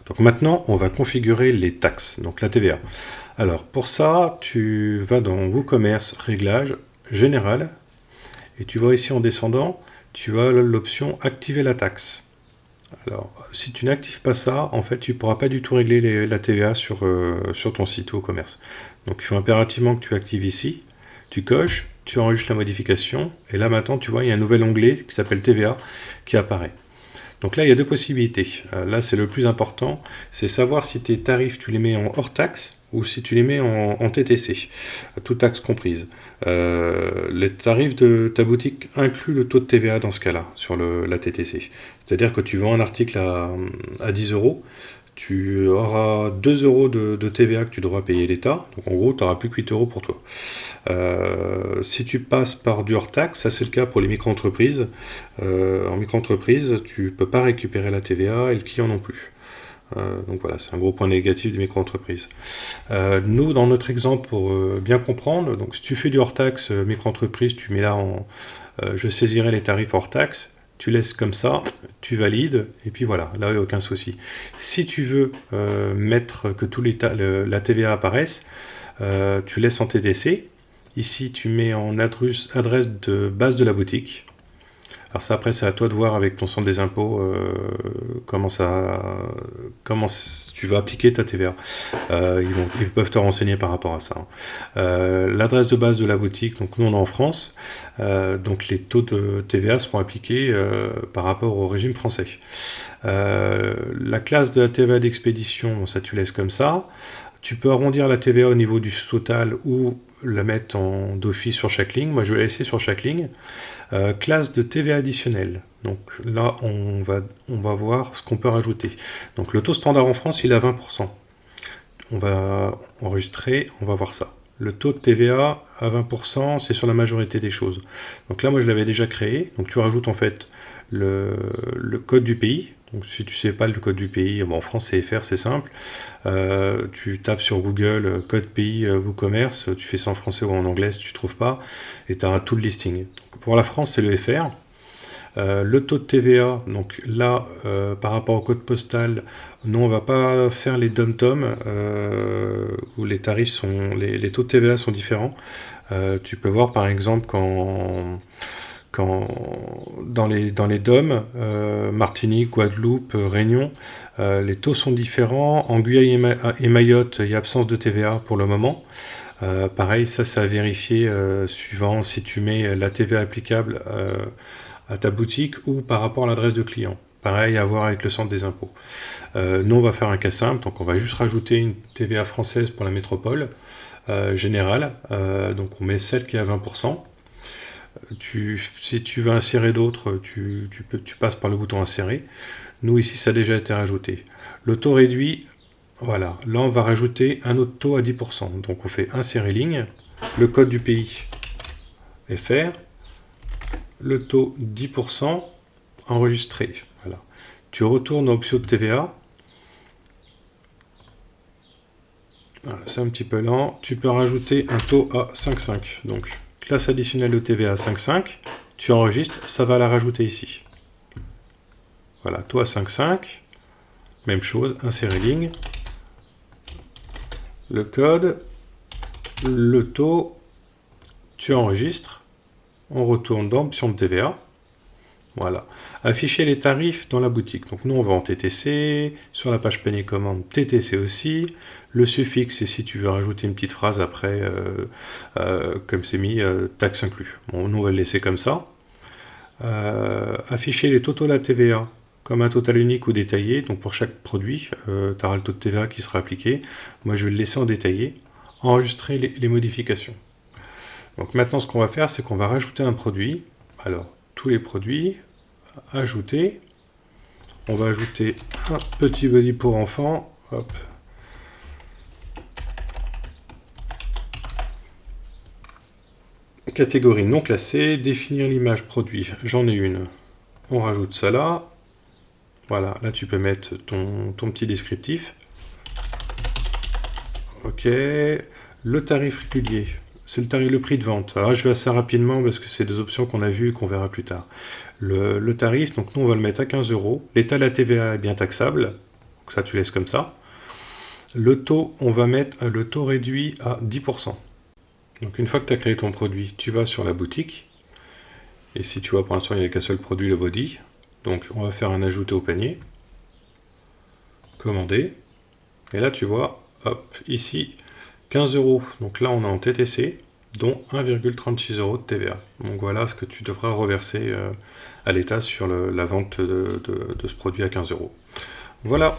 Donc maintenant, on va configurer les taxes, donc la TVA. Alors pour ça, tu vas dans WooCommerce, réglages, général, et tu vois ici en descendant, tu as l'option activer la taxe. Alors si tu n'actives pas ça, en fait tu ne pourras pas du tout régler la TVA sur ton site WooCommerce. Donc il faut impérativement que tu actives ici, tu coches, tu enregistres la modification, et là maintenant tu vois il y a un nouvel onglet qui s'appelle TVA qui apparaît. Donc là, il y a deux possibilités. Là, c'est le plus important, c'est savoir si tes tarifs, tu les mets en hors taxe ou si tu les mets en TTC, toutes taxes comprises. Les tarifs de ta boutique incluent le taux de TVA dans ce cas-là, sur la TTC. C'est-à-dire que tu vends un article à 10 euros, tu auras 2 euros de TVA que tu devras payer l'État. Donc en gros, tu n'auras plus que 8 euros pour toi. Si tu passes par du hors-taxe, ça c'est le cas pour les micro-entreprises. En micro-entreprise, tu ne peux pas récupérer la TVA et le client non plus. Donc voilà, c'est un gros point négatif des micro-entreprises. Nous, dans notre exemple, pour bien comprendre, donc si tu fais du hors-taxe micro-entreprise, tu mets là en je saisirai les tarifs hors-taxe, tu laisses comme ça, tu valides, et puis voilà, là il n'y a aucun souci. Si tu veux mettre que la TVA apparaisse, tu laisses en TTC. Ici, tu mets en adresse de base de la boutique. Alors ça, après, c'est à toi de voir avec ton centre des impôts comment tu vas appliquer ta TVA. Ils peuvent te renseigner par rapport à ça. L'adresse de base de la boutique, donc nous on est en France, donc les taux de TVA seront appliqués par rapport au régime français. La classe de la TVA d'expédition, ça tu laisses comme ça. Tu peux arrondir la TVA au niveau du total ou la mettre d'office sur chaque ligne. Moi, je vais la laisser sur chaque ligne. Classe de TVA additionnelle. Donc là, on va voir ce qu'on peut rajouter. Donc le taux standard en France, il est à 20%. On va enregistrer, on va voir ça. Le taux de TVA à 20%, c'est sur la majorité des choses. Donc là, moi, je l'avais déjà créé. Donc tu rajoutes en fait le code du pays. Donc si tu ne sais pas le code du pays, en France c'est FR, c'est simple. Tu tapes sur Google code pays WooCommerce, tu fais ça en français ou en anglais si tu ne trouves pas, et tu as tout le listing. Pour la France, c'est le FR. Le taux de TVA, donc là, par rapport au code postal, nous on va pas faire les dom-tom où les tarifs les taux de TVA sont différents. Tu peux voir par exemple quand dans les DOM, Martinique, Guadeloupe, Réunion, les taux sont différents. En Guyane et Mayotte, il y a absence de TVA pour le moment. Pareil, ça c'est à vérifier suivant si tu mets la TVA applicable à ta boutique ou par rapport à l'adresse de client. Pareil, à voir avec le centre des impôts. Nous, on va faire un cas simple, donc on va juste rajouter une TVA française pour la métropole générale. Donc on met celle qui est à 20%. Si tu veux insérer d'autres, tu passes par le bouton insérer. Nous, ici, ça a déjà été rajouté. Le taux réduit, voilà. Là, on va rajouter un autre taux à 10%. Donc, on fait insérer ligne, le code du pays FR, le taux 10%, enregistré. Voilà. Tu retournes aux options de TVA. Voilà, c'est un petit peu lent. Tu peux rajouter un taux à 5,5. Donc, classe additionnelle de TVA à 5,5. Tu enregistres, ça va la rajouter ici. Voilà, taux à 5,5. Même chose, insérer ligne. Le code, le taux, tu enregistres. On retourne dans l'option de TVA. Voilà. Afficher les tarifs dans la boutique. Donc nous, on va en TTC. Sur la page panier commande, TTC aussi. Le suffixe, c'est si tu veux rajouter une petite phrase après, comme c'est mis, taxe inclus. Bon, nous, on va le laisser comme ça. Afficher les totaux de la TVA comme un total unique ou détaillé. Donc pour chaque produit, tu auras le taux de TVA qui sera appliqué. Moi, je vais le laisser en détaillé. Enregistrer les modifications. Donc maintenant, ce qu'on va faire, c'est qu'on va rajouter un produit. Alors, tous les produits, ajouter. On va ajouter un petit body pour enfants. Hop. Catégorie non classée, définir l'image produit. J'en ai une. On rajoute ça là. Voilà, là tu peux mettre ton petit descriptif. Ok. Le tarif régulier. C'est le prix de vente. Alors je vais assez rapidement parce que c'est des options qu'on a vues et qu'on verra plus tard. Le tarif, donc nous on va le mettre à 15 euros. L'état de la TVA est bien taxable. Donc ça tu laisses comme ça. Le taux, on va mettre le taux réduit à 10%. Donc une fois que tu as créé ton produit, tu vas sur la boutique. Et si tu vois, pour l'instant, il n'y a qu'un seul produit, le body. Donc on va faire un ajouter au panier. Commander. Et là, tu vois, hop, ici, 15 euros. Donc là, on est en TTC, dont 1,36 € de TVA. Donc voilà ce que tu devras reverser à l'État sur la vente de ce produit à 15 euros. Voilà.